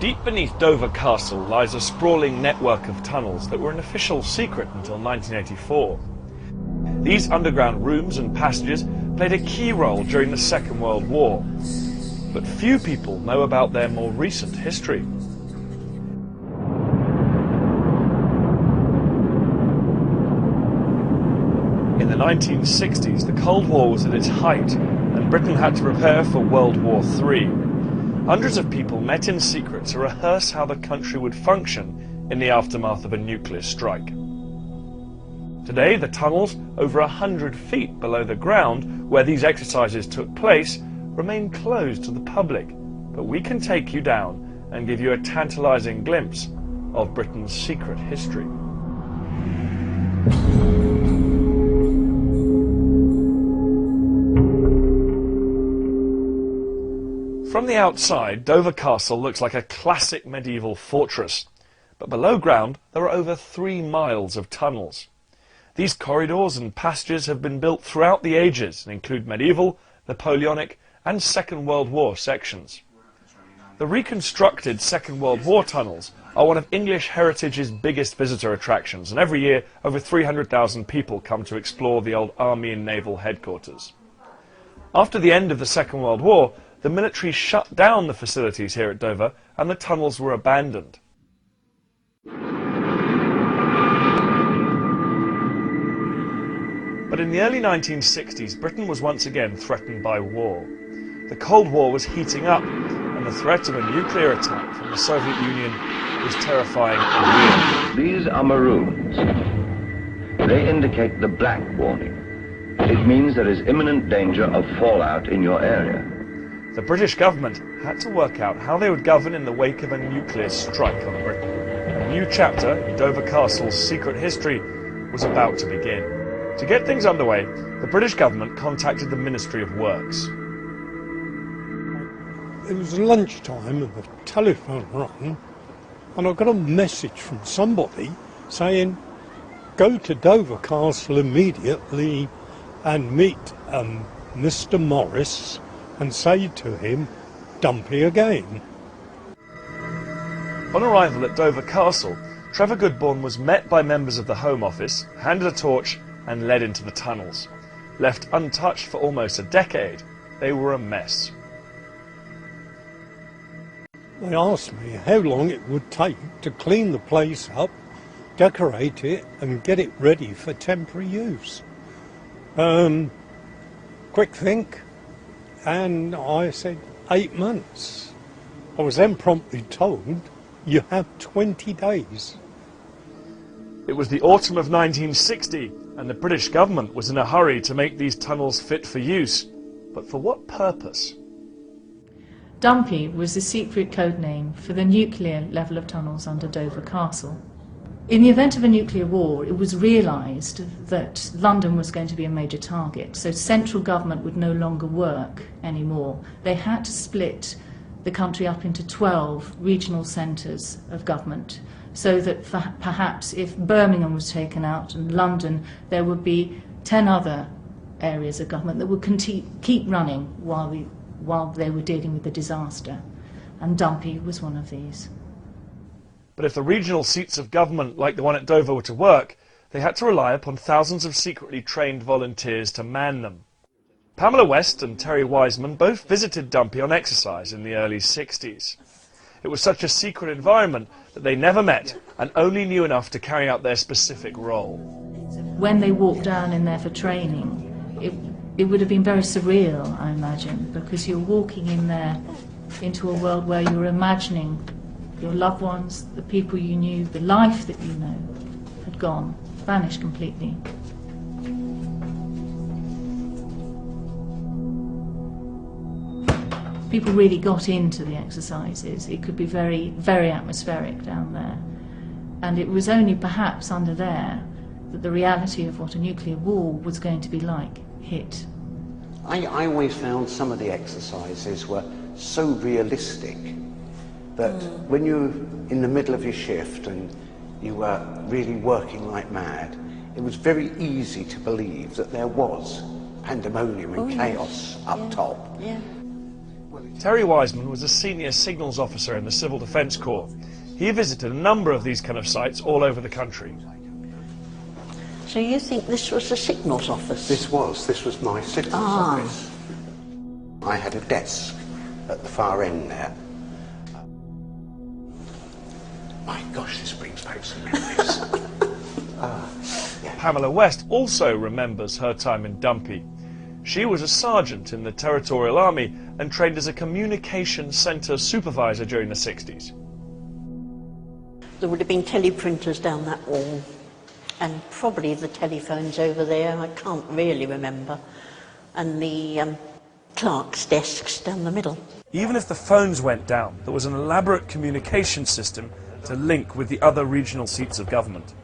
Deep beneath Dover Castle lies a sprawling network of tunnels that were an official secret until 1984. These underground rooms and passages played a key role during the Second World War, but few people know about their more recent history. In the 1960s, the Cold War was at its height, and Britain had to prepare for World War III. Hundreds of people met in secret to rehearse how the country would function in the aftermath of a nuclear strike. Today, the tunnels, over 100 feet below the ground where these exercises took place, remain closed to the public, but we can take you down and give you a tantalizing glimpse of Britain's secret history. From the outside, Dover Castle looks like a classic medieval fortress, but below ground there are over 3 miles of tunnels. These corridors and passages have been built throughout the ages and include medieval, Napoleonic and Second World War sections. The reconstructed Second World War tunnels are one of English heritage's biggest visitor attractions, and every year over 300,000 people come to explore the old Army and Naval headquarters. After the end of the Second World War, the military shut down the facilities here at Dover and the tunnels were abandoned. But in the early 1960s, Britain was once again threatened by war. The Cold War was heating up, and the threat of a nuclear attack from the Soviet Union was terrifying and real. These are maroons. They indicate the black warning. It means there is imminent danger of fallout in your area. The British government had to work out how they would govern in the wake of a nuclear strike on Britain. A new chapter in Dover Castle's secret history was about to begin. To get things underway, the British government contacted the Ministry of Works. It was lunchtime and the telephone rang, and I got a message from somebody saying, go to Dover Castle immediately and meet Mr. Morris and say to him, Dumpy again. On arrival at Dover Castle, Trevor Goodborne was met by members of the Home Office, handed a torch and led into the tunnels. Left untouched for almost a decade, they were a mess. They asked me how long it would take to clean the place up, decorate it and get it ready for temporary use. Quick think. And I said, 8 months. I was then promptly told, you have 20 days. It was the autumn of 1960, and the British government was in a hurry to make these tunnels fit for use. But for what purpose? Dumpy was the secret code name for the nuclear level of tunnels under Dover Castle. In the event of a nuclear war, it was realised that London was going to be a major target, so central government would no longer work anymore. They had to split the country up into 12 regional centres of government, so that perhaps if Birmingham was taken out and London, there would be 10 other areas of government that would keep running while they were dealing with the disaster. And Dumpy was one of these. But if the regional seats of government like the one at Dover were to work, they had to rely upon thousands of secretly trained volunteers to man them. Pamela West and Terry Wiseman both visited Dumpy on exercise in the early 60s. It was such a secret environment that they never met and only knew enough to carry out their specific role. When they walked down in there for training, it would have been very surreal, I imagine, because you're walking in there into a world where you're imagining your loved ones, the people you knew, the life that you know had gone, vanished completely. People really got into the exercises. It could be very, very atmospheric down there. And it was only perhaps under there that the reality of what a nuclear war was going to be like hit. I always found some of the exercises were so realistic that when you're in the middle of your shift and you were really working like mad, it was very easy to believe that there was pandemonium and chaos up top. Yeah. Terry Wiseman was a senior signals officer in the Civil Defence Corps. He visited a number of these kind of sites all over the country. So you think this was the signals office? This was my signals office. I had a desk at the far end there. My gosh, this brings back some memories. Pamela West also remembers her time in Dumpy. She was a sergeant in the Territorial Army and trained as a communications centre supervisor during the 60s. There would have been teleprinters down that wall, and probably the telephones over there, I can't really remember, and the clerks' desks down the middle. Even if the phones went down, there was an elaborate communication system to link with the other regional seats of government.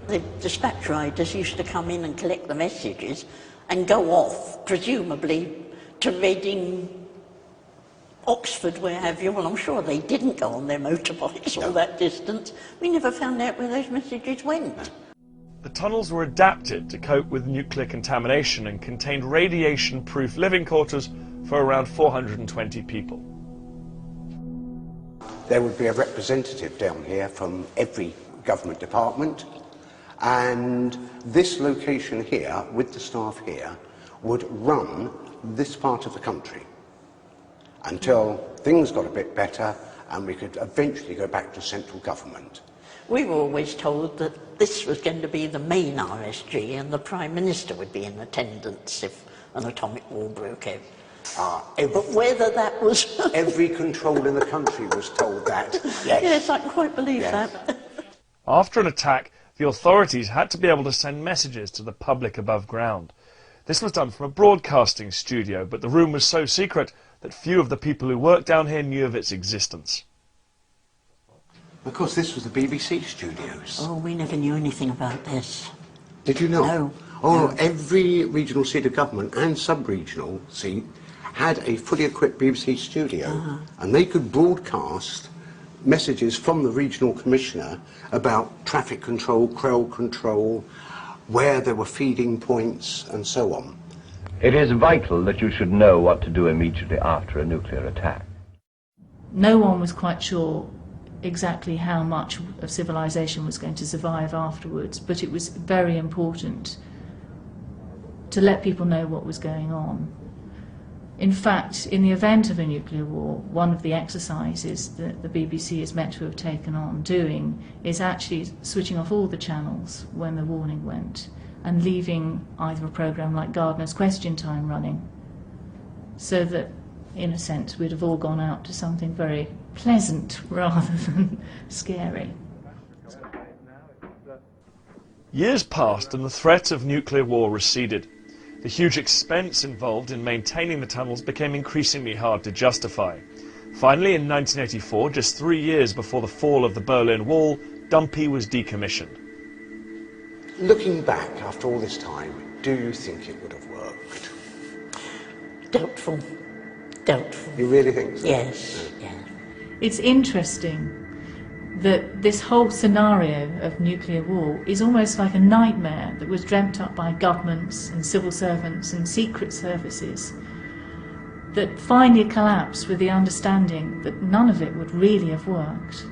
The dispatch riders used to come in and collect the messages and go off, presumably, to Reading, Oxford, where have you. Well, I'm sure they didn't go on their motorbikes all that distance. We never found out where those messages went. The tunnels were adapted to cope with nuclear contamination and contained radiation-proof living quarters for around 420 people. There would be a representative down here from every government department, and this location here, with the staff here, would run this part of the country until things got a bit better and we could eventually go back to central government. We were always told that this was going to be the main RSG and the Prime Minister would be in attendance if an atomic war broke out. But whether that was... Every control in the country was told that. Yes, yes, I can quite believe that. After an attack, the authorities had to be able to send messages to the public above ground. This was done from a broadcasting studio, but the room was so secret that few of the people who worked down here knew of its existence. Of course, this was the BBC studios. Oh, we never knew anything about this. Did you not? No. Oh, No. every regional seat of government and sub-regional seat had a fully equipped BBC studio, and they could broadcast messages from the regional commissioner about traffic control, crowd control, where there were feeding points, and so on. It is vital that you should know what to do immediately after a nuclear attack. No one was quite sure exactly how much of civilization was going to survive afterwards, but it was very important to let people know what was going on. In fact, in the event of a nuclear war, one of the exercises that the BBC is meant to have taken on doing is actually switching off all the channels when the warning went and leaving either a programme like Gardener's Question Time running, so that, in a sense, we'd have all gone out to something very pleasant rather than scary. Years passed and the threat of nuclear war receded. The huge expense involved in maintaining the tunnels became increasingly hard to justify. Finally, in 1984, just 3 years before the fall of the Berlin Wall, Dumpy was decommissioned. Looking back after all this time, do you think it would have worked? Doubtful. Doubtful. You really think so? Yes, yeah. It's interesting that this whole scenario of nuclear war is almost like a nightmare that was dreamt up by governments and civil servants and secret services that finally collapsed with the understanding that none of it would really have worked.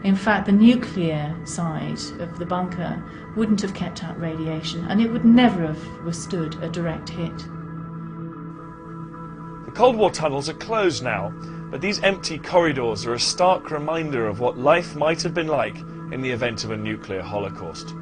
In fact, the nuclear side of the bunker wouldn't have kept out radiation, and it would never have withstood a direct hit. The Cold War tunnels are closed now, but these empty corridors are a stark reminder of what life might have been like in the event of a nuclear holocaust.